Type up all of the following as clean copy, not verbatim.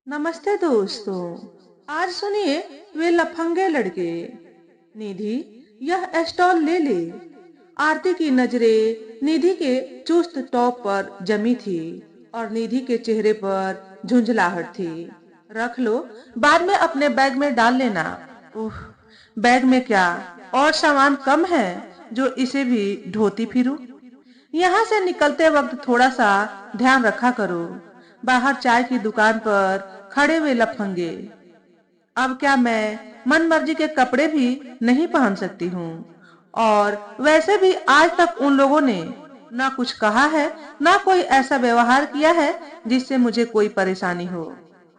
नमस्ते दोस्तों। आज सुनिए वे लफंगे लड़के। निधि, यह स्टॉल ले ले। आरती की नजरें निधि के चुस्त टॉप पर जमी थी और निधि के चेहरे पर झुंझलाहट थी। रख लो, बाद में अपने बैग में डाल लेना। उह, बैग में क्या और सामान कम है जो इसे भी ढोती फिरूं। यहाँ से निकलते वक्त थोड़ा सा ध्यान रखा करो। बाहर चाय की दुकान पर खड़े हुए लफंगे। अब क्या मैं मन मर्जी के कपड़े भी नहीं पहन सकती हूँ? और वैसे भी आज तक उन लोगों ने ना कुछ कहा है, ना कोई ऐसा व्यवहार किया है जिससे मुझे कोई परेशानी हो।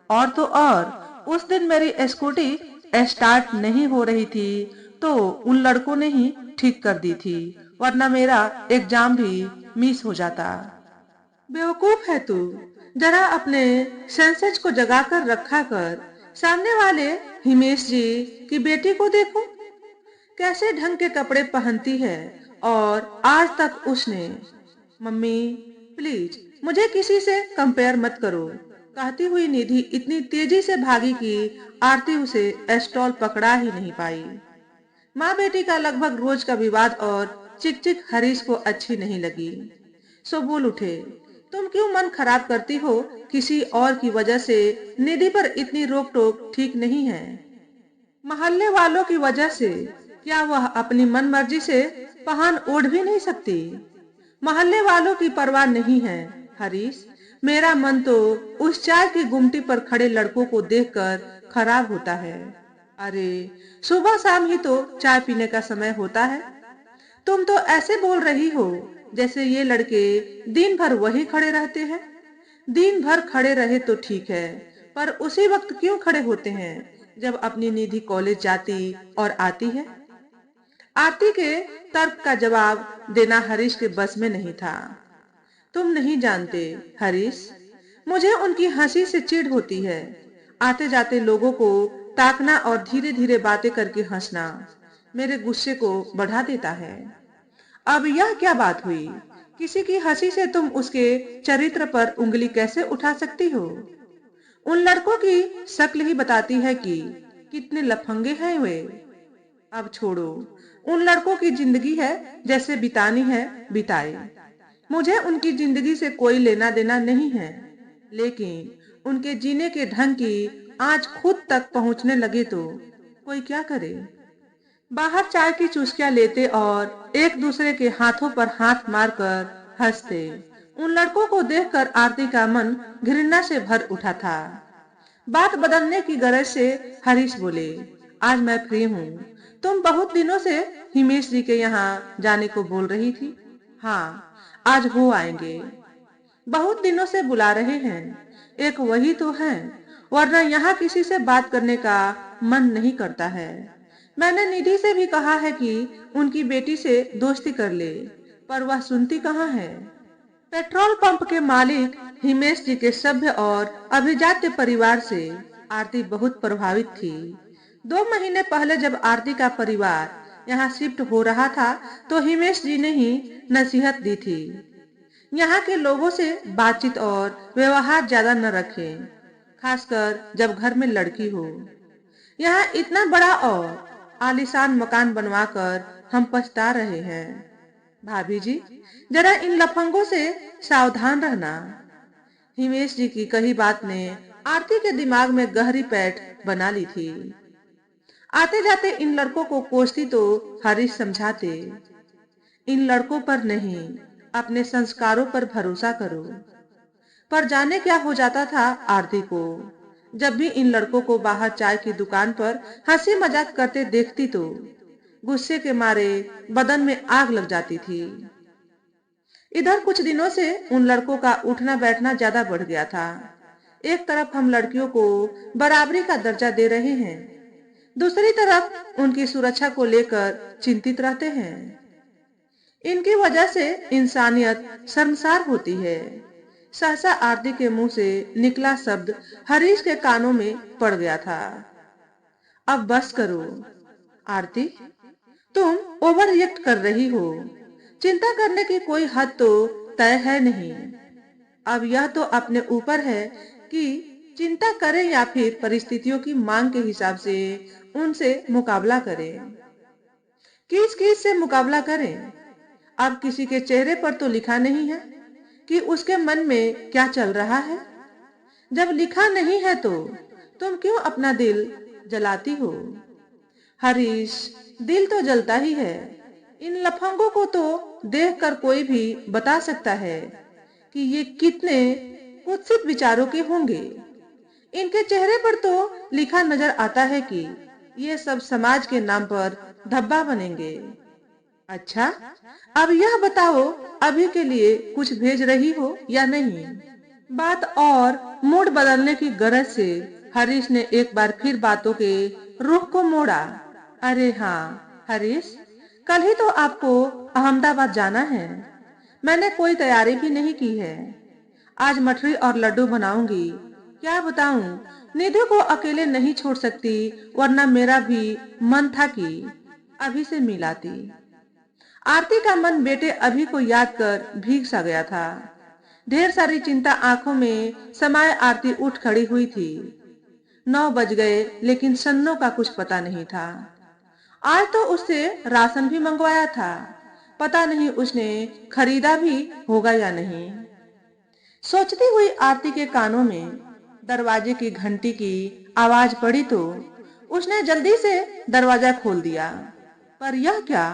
और तो और, उस दिन मेरी स्कूटी स्टार्ट नहीं हो रही थी तो उन लड़कों ने ही ठीक कर दी थी, वरना मेरा एग्जाम भी मिस हो जाता। बेवकूफ है तू। जरा अपने सेंसेस को जगा कर रखा कर। सामने वाले हिमेश जी की बेटी को देखो, कैसे ढंग के कपड़े पहनती है। और आज तक उसने, मम्मी प्लीज मुझे किसी से कंपेयर मत करो, कहती हुई निधि इतनी तेजी से भागी कि आरती उसे स्टॉल पकड़ा ही नहीं पाई। माँ बेटी का लगभग रोज का विवाद और चिक चिक हरीश को अच्छी नहीं लगी, सो बोल उठे, तुम क्यों मन खराब करती हो? किसी और की वजह से निधि पर इतनी रोक टोक ठीक नहीं है। मोहल्ले वालों की वजह से क्या वह अपनी मन मर्जी से पहन ओढ़ भी नहीं सकती? मोहल्ले वालों की परवाह नहीं है हरीश। मेरा मन तो उस चाय की गुमटी पर खड़े लड़कों को देखकर खराब होता है। अरे, सुबह शाम ही तो चाय पीने का समय होता है। तुम तो ऐसे बोल रही हो जैसे ये लड़के दिन भर वही खड़े रहते हैं। दिन भर खड़े रहे तो ठीक है, पर उसी वक्त क्यों खड़े होते हैं जब अपनी निधि कॉलेज जाती और आती है? आरती के तर्क का जवाब देना हरीश के बस में नहीं था। तुम नहीं जानते हरीश, मुझे उनकी हंसी से चिढ़ होती है। आते जाते लोगों को ताकना और धीरे धीरे बातें करके हंसना मेरे गुस्से को बढ़ा देता है। अब यह क्या बात हुई? किसी की हंसी से तुम उसके चरित्र पर उंगली कैसे उठा सकती हो? उन लड़कों की शक्ल ही बताती है कि कितने लफंगे हैं वे। अब छोड़ो, उन लड़कों की जिंदगी है, जैसे बितानी है बिताए। मुझे उनकी जिंदगी से कोई लेना देना नहीं है, लेकिन उनके जीने के ढंग की आज खुद तक पहुंचने लगे तो कोई क्या करे? बाहर चाय की चुस्कियां लेते और एक दूसरे के हाथों पर हाथ मारकर हंसते उन लड़कों को देखकर आरती का मन घृणा से भर उठा था। बात बदलने की गरज से हरीश बोले, आज मैं फ्री हूँ। तुम बहुत दिनों से हिमेश जी के यहाँ जाने को बोल रही थी। हाँ, आज हो आएंगे। बहुत दिनों से बुला रहे हैं। एक वही तो है, वरना यहाँ किसी से बात करने का मन नहीं करता है। मैंने निधि से भी कहा है कि उनकी बेटी से दोस्ती कर ले, पर वह सुनती कहाँ है। पेट्रोल पंप के मालिक हिमेश जी के सभ्य और अभिजात्य परिवार से आरती बहुत प्रभावित थी। 2 महीने पहले जब आरती का परिवार यहाँ शिफ्ट हो रहा था तो हिमेश जी ने ही नसीहत दी थी, यहाँ के लोगों से बातचीत और व्यवहार ज्यादा न रखें, खासकर जब घर में लड़की हो। यहाँ इतना बड़ा और आलीशान मकान बनवाकर हम पछता रहे हैं। भाभी जी, जरा इन लफंगों से सावधान रहना। हिमेश जी की कही बात ने आरती के दिमाग में गहरी पैठ बना ली थी। आते जाते इन लड़कों को कोसती तो हरीश समझाते, इन लड़कों पर नहीं, अपने संस्कारों पर भरोसा करो। पर जाने क्या हो जाता था आरती को। जब भी इन लड़कों को बाहर चाय की दुकान पर हंसी मजाक करते देखती तो गुस्से के मारे बदन में आग लग जाती थी। इधर कुछ दिनों से उन लड़कों का उठना बैठना ज्यादा बढ़ गया था। एक तरफ हम लड़कियों को बराबरी का दर्जा दे रहे हैं, दूसरी तरफ उनकी सुरक्षा को लेकर चिंतित रहते हैं। इनकी वजह से इंसानियत शर्मसार होती है। सहसा आरती के मुंह से निकला शब्द हरीश के कानों में पड़ गया था। अब बस करो आरती, तुम ओवर रिएक्ट कर रही हो। चिंता करने की कोई हद तो तय है नहीं। अब यह तो अपने ऊपर है कि चिंता करें या फिर परिस्थितियों की मांग के हिसाब से उनसे मुकाबला करें। किस किस से मुकाबला करें? अब किसी के चेहरे पर तो लिखा नहीं है कि उसके मन में क्या चल रहा है। जब लिखा नहीं है तो तुम क्यों अपना दिल जलाती हो? हरीश, दिल तो जलता ही है। इन लफंगों को तो देखकर कोई भी बता सकता है कि ये कितने कुत्सित विचारों के होंगे। इनके चेहरे पर तो लिखा नजर आता है कि ये सब समाज के नाम पर धब्बा बनेंगे। अच्छा, अब यह बताओ, अभी के लिए कुछ भेज रही हो या नहीं? बात और मूड बदलने की गरज से हरीश ने एक बार फिर बातों के रुख को मोड़ा। अरे हाँ हरीश, कल ही तो आपको अहमदाबाद जाना है। मैंने कोई तैयारी भी नहीं की है। आज मठरी और लड्डू बनाऊंगी। क्या बताऊं, निधि को अकेले नहीं छोड़ सकती, वरना मेरा भी मन था कि अभी से मिलाती। आरती का मन बेटे अभी को याद कर भीग सा गया था। ढेर सारी चिंता आंखों में समाये आरती उठ खड़ी हुई थी। 9 बज गए लेकिन सन्नो का कुछ पता नहीं था। आज तो उससे राशन भी मंगवाया था, पता नहीं उसने खरीदा भी होगा या नहीं। सोचती हुई आरती के कानों में दरवाजे की घंटी की आवाज पड़ी तो उसने जल्दी से दरवाजा खोल दिया। पर यह क्या?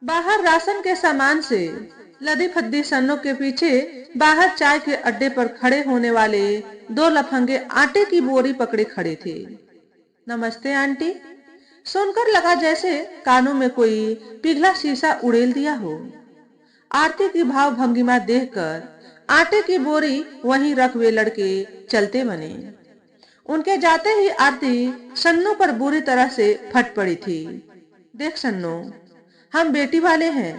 बाहर राशन के सामान से लदी फद्दी सन्नों के पीछे बाहर चाय के अड्डे पर खड़े होने वाले 2 लफंगे आटे की बोरी पकड़े खड़े थे। नमस्ते आंटी। सुनकर लगा जैसे कानों में कोई पिघला शीशा उड़ेल दिया हो। आरती की भाव भंगिमा देखकर आटे की बोरी वहीं रख वे लड़के चलते बने। उनके जाते ही आरती सन्नू पर बुरी तरह से फट पड़ी थी। देख सन्नू, हम बेटी वाले हैं,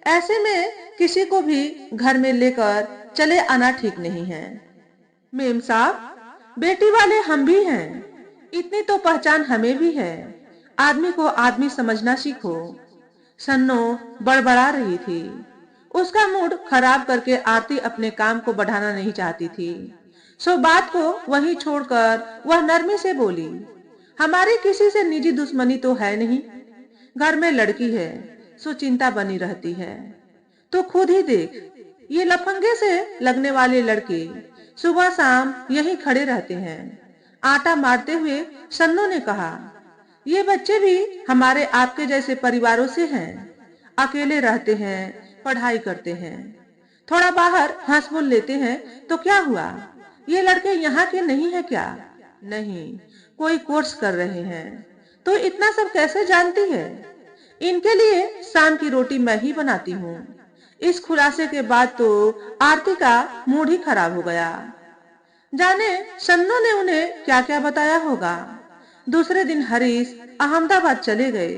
ऐसे में किसी को भी घर में लेकर चले आना ठीक नहीं है। मेम साहब, बेटी वाले हम भी हैं, इतनी तो पहचान हमें भी है। आदमी को आदमी समझना सीखो। सन्नो बड़बड़ा रही थी। उसका मूड खराब करके आरती अपने काम को बढ़ाना नहीं चाहती थी। सो बात को वहीं छोड़कर वह नरमी से बोली, हमारी किसी से निजी दुश्मनी तो है नहीं। घर में लड़की है, सो चिंता बनी रहती है। तो खुद ही देख, ये लफंगे से लगने वाले लड़के सुबह शाम यहीं खड़े रहते हैं। आटा मारते हुए सन्नू ने कहा, ये बच्चे भी हमारे आपके जैसे परिवारों से हैं, अकेले रहते हैं, पढ़ाई करते हैं, थोड़ा बाहर हंस बोल लेते हैं तो क्या हुआ? ये लड़के यहाँ के नहीं है क्या? नहीं, कोई कोर्स कर रहे हैं। तो इतना सब कैसे जानती है? इनके लिए शाम की रोटी मैं ही बनाती हूँ। इस खुलासे के बाद तो आरती का मूड ही खराब हो गया। जाने सन्नो ने उन्हें क्या क्या बताया होगा। दूसरे दिन हरीश अहमदाबाद चले गए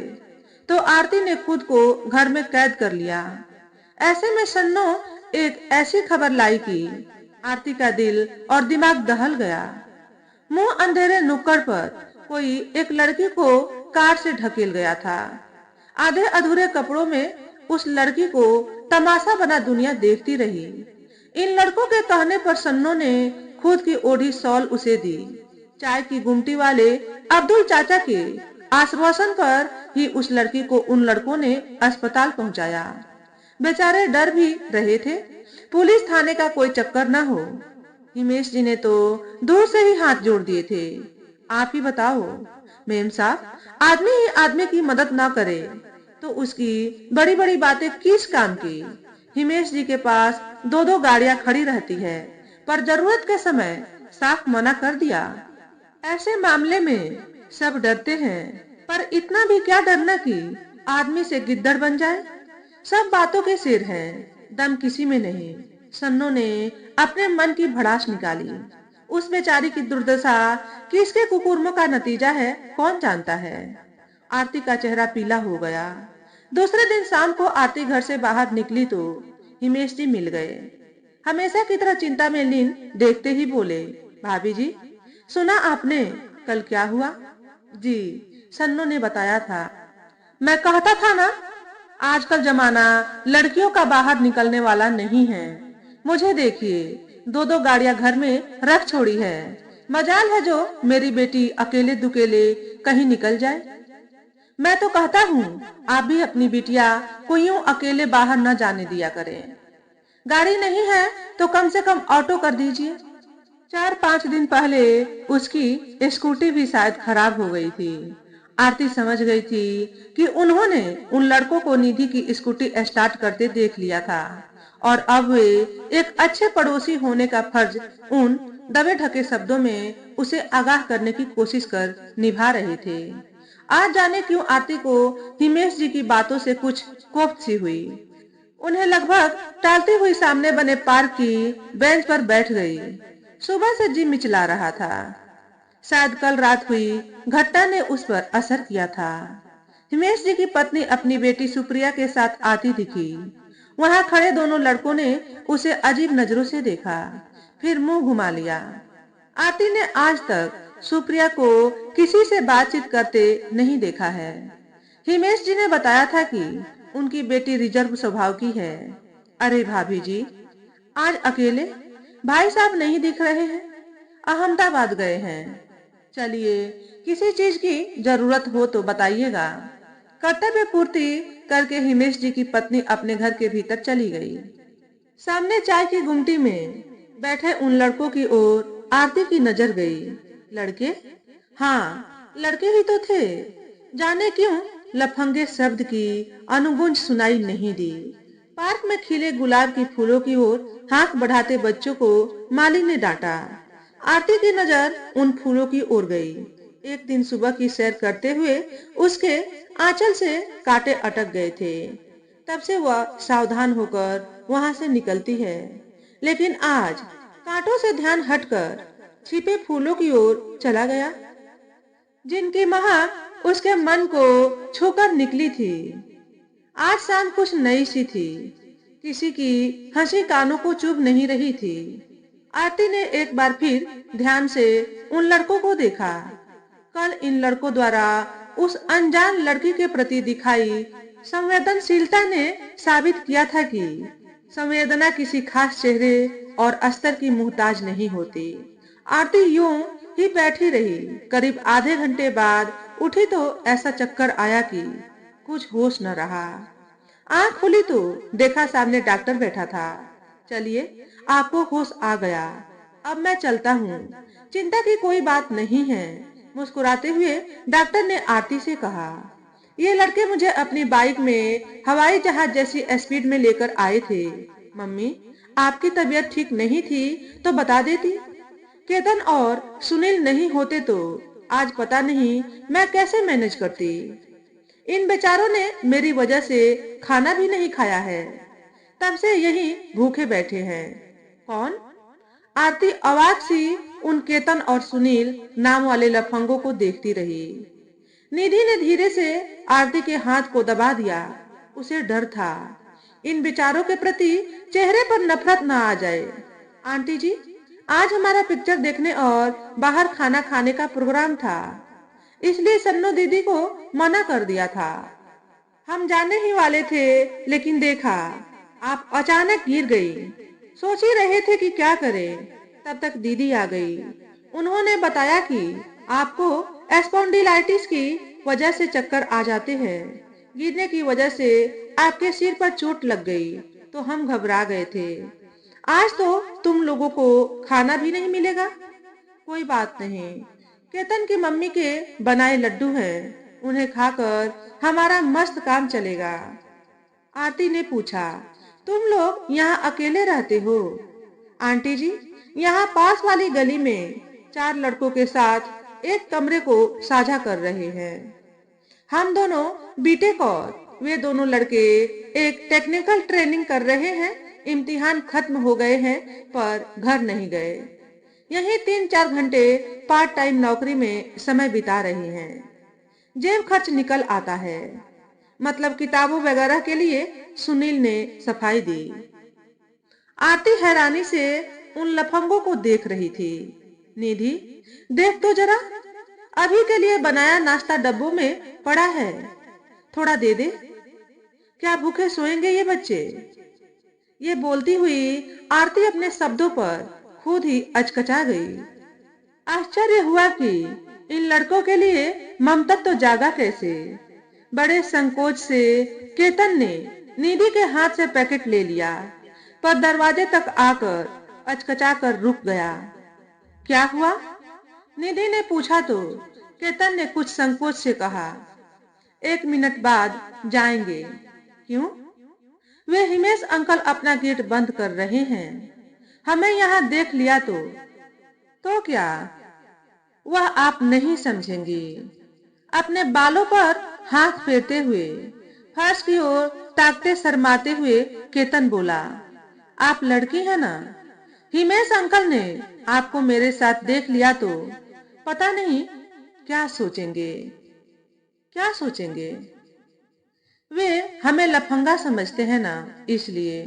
तो आरती ने खुद को घर में कैद कर लिया। ऐसे में सन्नो एक ऐसी खबर लाई कि आरती का दिल और दिमाग दहल गया। मुंह अंधेरे नुक्कड़ पर कोई एक लड़की को कार से ढकेल गया था। आधे अधूरे कपड़ों में उस लड़की को तमाशा बना दुनिया देखती रही। इन लड़कों के कहने पर सन्नो ने खुद की ओढ़ी शॉल उसे दी। चाय की गुमटी वाले अब्दुल चाचा के आश्वासन पर ही उस लड़की को उन लड़कों ने अस्पताल पहुंचाया। बेचारे डर भी रहे थे, पुलिस थाने का कोई चक्कर न हो। हिमेश जी ने तो दूर से ही हाथ जोड़ दिए थे। आप ही बताओ मेम साहब, आदमी ही आदमी की मदद ना करे तो उसकी बड़ी बड़ी बातें किस काम की? हिमेश जी के पास 2-2 गाड़ियां खड़ी रहती है, पर जरूरत के समय साफ मना कर दिया। ऐसे मामले में सब डरते हैं, पर इतना भी क्या डरना कि आदमी से गिद्दड़ बन जाए। सब बातों के सिर हैं, दम किसी में नहीं। सन्नो ने अपने मन की भड़ास निकाली। उस बेचारी की दुर्दशा किसके कुकुर्मों का नतीजा है, कौन जानता है। आरती का चेहरा पीला हो गया। दूसरे दिन शाम को आरती घर से बाहर निकली तो हिमेश जी मिल गए। हमेशा की तरह चिंता में लीन देखते ही बोले, भाभी जी, सुना आपने कल क्या हुआ? जी, सन्नो ने बताया था। मैं कहता था ना, आजकल जमाना लड़कियों का बाहर निकलने वाला नहीं है। मुझे देखिए, दो दो गाड़ियां घर में रख छोड़ी है। मजाल है जो मेरी बेटी अकेले दुकेले कहीं निकल जाए। मैं तो कहता हूँ आप भी अपनी बिटिया को यूं अकेले बाहर न जाने दिया करें। गाड़ी नहीं है तो कम से कम ऑटो कर दीजिए। 4-5 दिन पहले उसकी स्कूटी भी शायद खराब हो गई थी। आरती समझ गई थी कि उन्होंने उन लड़कों को निधि की स्कूटी स्टार्ट करते देख लिया था और अब वे एक अच्छे पड़ोसी होने का फर्ज उन दबे ढके शब्दों में उसे आगाह करने की कोशिश कर निभा रहे थे। आज जाने क्यों आरती को हिमेश जी की बातों से कुछ कोफ्त सी हुई। उन्हें लगभग टालती हुई सामने बने पार्क की बेंच पर बैठ गई। सुबह से जी मिचला रहा था। शायद कल रात हुई घटना ने उस पर असर किया था। हिमेश जी की पत्नी अपनी बेटी सुप्रिया के साथ आती दिखी। वहां खड़े दोनों लड़कों ने उसे अजीब नजरों से देखा, फिर मुंह घुमा लिया। आरती ने आज तक सुप्रिया को किसी से बातचीत करते नहीं देखा है। हिमेश जी ने बताया था कि उनकी बेटी रिजर्व स्वभाव की है। अरे भाभी जी, आज अकेले? भाई साहब नहीं दिख रहे हैं, अहमदाबाद गए हैं। चलिए, किसी चीज की जरूरत हो तो बताइएगा। कर्तव्य पूर्ति करके हिमेश जी की पत्नी अपने घर के भीतर चली गई। सामने चाय की गुमटी में बैठे उन लड़कों की ओर आरती की नजर गई। लड़के? हाँ, लड़के ही तो थे। जाने क्यों लफंगे शब्द की अनुगुंज सुनाई नहीं दी। पार्क में खिले गुलाब की फूलों की ओर हाथ बढ़ाते बच्चों को माली ने डांटा। आरती की नजर उन फूलों की ओर गई। एक दिन सुबह की सैर करते हुए उसके आंचल से कांटे अटक गए थे। तब से वह सावधान होकर वहां से निकलती है, लेकिन आज कांटों से ध्यान हटकर छिपे फूलों की ओर चला गया, जिनकी महक उसके मन को छूकर निकली थी। आज शाम कुछ नई सी थी। किसी की हंसी कानों को चुभ नहीं रही थी। आरती ने एक बार फिर ध्यान से उन लड़कों को देखा। कल इन लड़कों द्वारा उस अनजान लड़की के प्रति दिखाई संवेदनशीलता ने साबित किया था कि संवेदना किसी खास चेहरे और अस्तर की मुहताज नहीं होती। आरती यूं ही बैठी रही। करीब आधे घंटे बाद उठी तो ऐसा चक्कर आया कि कुछ होश न रहा। आंख खुली तो देखा सामने डॉक्टर बैठा था। चलिए, आपको होश आ गया, अब मैं चलता हूँ। चिंता की कोई बात नहीं है, मुस्कुराते हुए डॉक्टर ने आरती से कहा। ये लड़के मुझे अपनी बाइक में हवाई जहाज जैसी स्पीड में लेकर आए थे। मम्मी, आपकी तबीयत ठीक नहीं थी तो बता देती। केतन और सुनील नहीं होते तो आज पता नहीं मैं कैसे मैनेज करती। इन बेचारों ने मेरी वजह से खाना भी नहीं खाया है, तब से यही भूखे बैठे हैं। कौन? आरती अवाक सी उन केतन और सुनील नाम वाले लफंगों को देखती रही। निधि ने धीरे से आरती के हाथ को दबा दिया। उसे डर था इन बेचारों के प्रति चेहरे पर नफरत न आ जाए। आंटी जी, आज हमारा पिक्चर देखने और बाहर खाना खाने का प्रोग्राम था, इसलिए सन्नो दीदी को मना कर दिया था। हम जाने ही वाले थे, लेकिन देखा आप अचानक गिर गई। सोच ही रहे थे कि क्या करें, तब तक दीदी आ गई। उन्होंने बताया कि आपको स्पॉन्डिलाइटिस की वजह से चक्कर आ जाते हैं। गिरने की वजह से आपके सिर पर चोट लग गई तो हम घबरा गए थे। आज तो तुम लोगों को खाना भी नहीं मिलेगा। कोई बात नहीं, केतन की मम्मी के बनाए लड्डू हैं, उन्हें खाकर हमारा मस्त काम चलेगा। आरती ने पूछा, तुम लोग यहाँ अकेले रहते हो? आंटी जी, यहाँ पास वाली गली में 4 लड़कों के साथ एक कमरे को साझा कर रहे हैं। हम दोनों बीटेक और वे दोनों लड़के एक टेक्निकल ट्रेनिंग कर रहे हैं। इम्तिहान खत्म हो गए हैं पर घर नहीं गए। यही 3-4 घंटे पार्ट टाइम नौकरी में समय बिता रहे हैं। जेब खर्च निकल आता है। मतलब किताबों वगैरह के लिए सुनील ने सफाई दी। आरती हैरानी से उन लफंगों को देख रही थी। निधि, देख तो जरा, अभी के लिए बनाया नाश्ता डब्बों में पड़ा है, थोड़ा दे दे। क्या भूखे सोएंगे ये बच्चे? ये बोलती हुई आरती अपने शब्दों पर खुद ही अचकचा गई। आश्चर्य हुआ कि इन लड़कों के लिए ममता तो जागा कैसे। बड़े संकोच से केतन ने निधि के हाथ से पैकेट ले लिया, पर दरवाजे तक आकर अचकचा कर रुक गया। क्या हुआ? निधि ने पूछा तो केतन ने कुछ संकोच से कहा, 1 मिनट बाद जाएंगे। क्यों? वे हिमेश अंकल अपना गेट बंद कर रहे हैं। हमें यहाँ देख लिया तो क्या? वह आप नहीं समझेंगी। अपने बालों पर हाथ फेरते हुए फर्श की ओर ताकते शर्माते हुए केतन बोला, आप लड़की है ना? हिमेश अंकल ने आपको मेरे साथ देख लिया तो पता नहीं क्या सोचेंगे। क्या सोचेंगे? वे हमें लफंगा समझते हैं ना, इसलिए।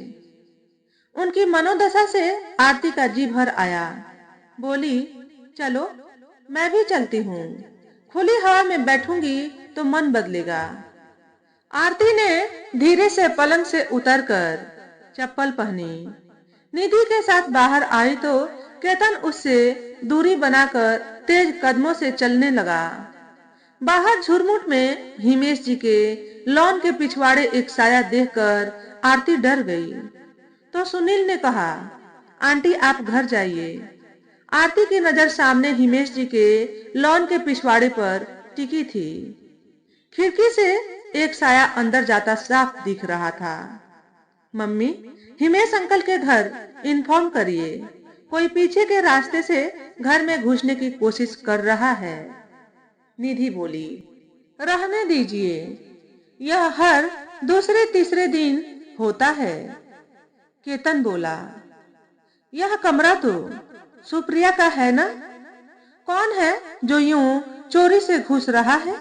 उनकी मनोदशा से आरती का जी भर आया। बोली, चलो मैं भी चलती हूँ। खुली हवा में बैठूंगी तो मन बदलेगा। आरती ने धीरे से पलंग से उतरकर चप्पल पहनी। निधि के साथ बाहर आई तो केतन उससे दूरी बनाकर तेज कदमों से चलने लगा। बाहर झुरमुट में हिमेश जी के लॉन के पिछवाड़े एक साया देखकर आरती डर गई। तो सुनील ने कहा, आंटी आप घर जाइए। आरती की नजर सामने हिमेश जी के लॉन के पिछवाड़े पर टिकी थी। खिड़की से एक साया अंदर जाता साफ दिख रहा था। मम्मी, हिमेश अंकल के घर इन्फॉर्म करिए, कोई पीछे के रास्ते से घर में घुसने की कोशिश कर रहा है। निधि बोली, रहने दीजिए, यह हर दूसरे तीसरे दिन होता है। केतन बोला, यह कमरा तो सुप्रिया का है ना? कौन है जो यूं चोरी से घुस रहा है?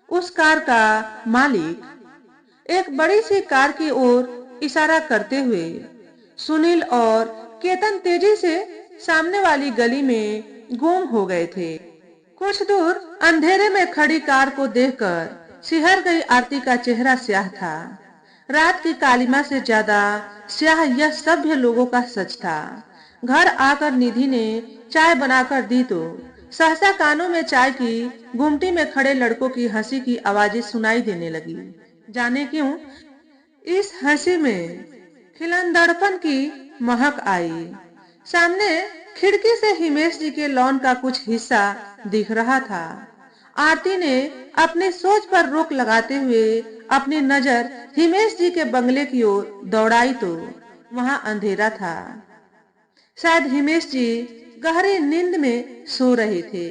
उस कार का मालिक। एक बड़ी सी कार की ओर इशारा करते हुए सुनील और केतन तेजी से सामने वाली गली में गुम हो गए थे। कुछ दूर अंधेरे में खड़ी कार को देखकर सिहर गई आरती का चेहरा स्याह था। रात की कालिमा से ज्यादा स्याह यह सभ्य लोगों का सच था। घर आकर निधि ने चाय बनाकर दी तो सहसा कानों में चाय की गुमटी में खड़े लड़कों की हंसी की आवाजें सुनाई देने लगी। जाने क्यों इस हंसी में खिलंदड़पन की महक आई। सामने खिड़की से हिमेश जी के लॉन का कुछ हिस्सा दिख रहा था। आरती ने अपनी सोच पर रोक लगाते हुए अपनी नजर हिमेश जी के बंगले की ओर दौड़ाई तो वहां अंधेरा था। शायद हिमेश जी गहरी नींद में सो रहे थे।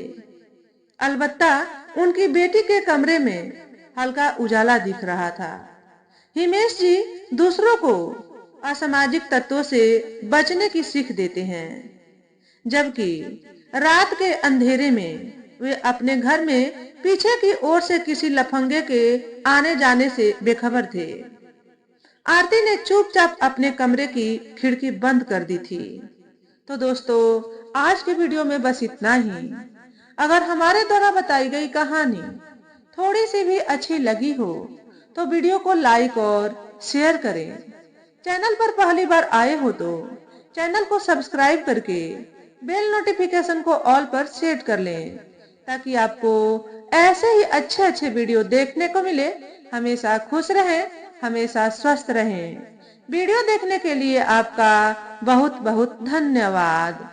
अलबत्ता उनकी बेटी के कमरे में हल्का उजाला दिख रहा था। हिमेश जी दूसरों को असामाजिक तत्वों से बचने की सीख देते हैं, जबकि रात के अंधेरे में वे अपने घर में पीछे की ओर से किसी लफंगे के आने जाने से बेखबर थे। आरती ने चुपचाप अपने कमरे की खिड़की बंद कर दी थी। तो दोस्तों, आज की वीडियो में बस इतना ही। अगर हमारे द्वारा बताई गई कहानी थोड़ी सी भी अच्छी लगी हो तो वीडियो को लाइक और शेयर करें। चैनल पर पहली बार आए हो तो चैनल को सब्सक्राइब करके बेल नोटिफिकेशन को ऑल पर सेट कर लें, ताकि आपको ऐसे ही अच्छे अच्छे वीडियो देखने को मिले। हमेशा खुश रहें, हमेशा स्वस्थ रहें। वीडियो देखने के लिए आपका बहुत बहुत धन्यवाद।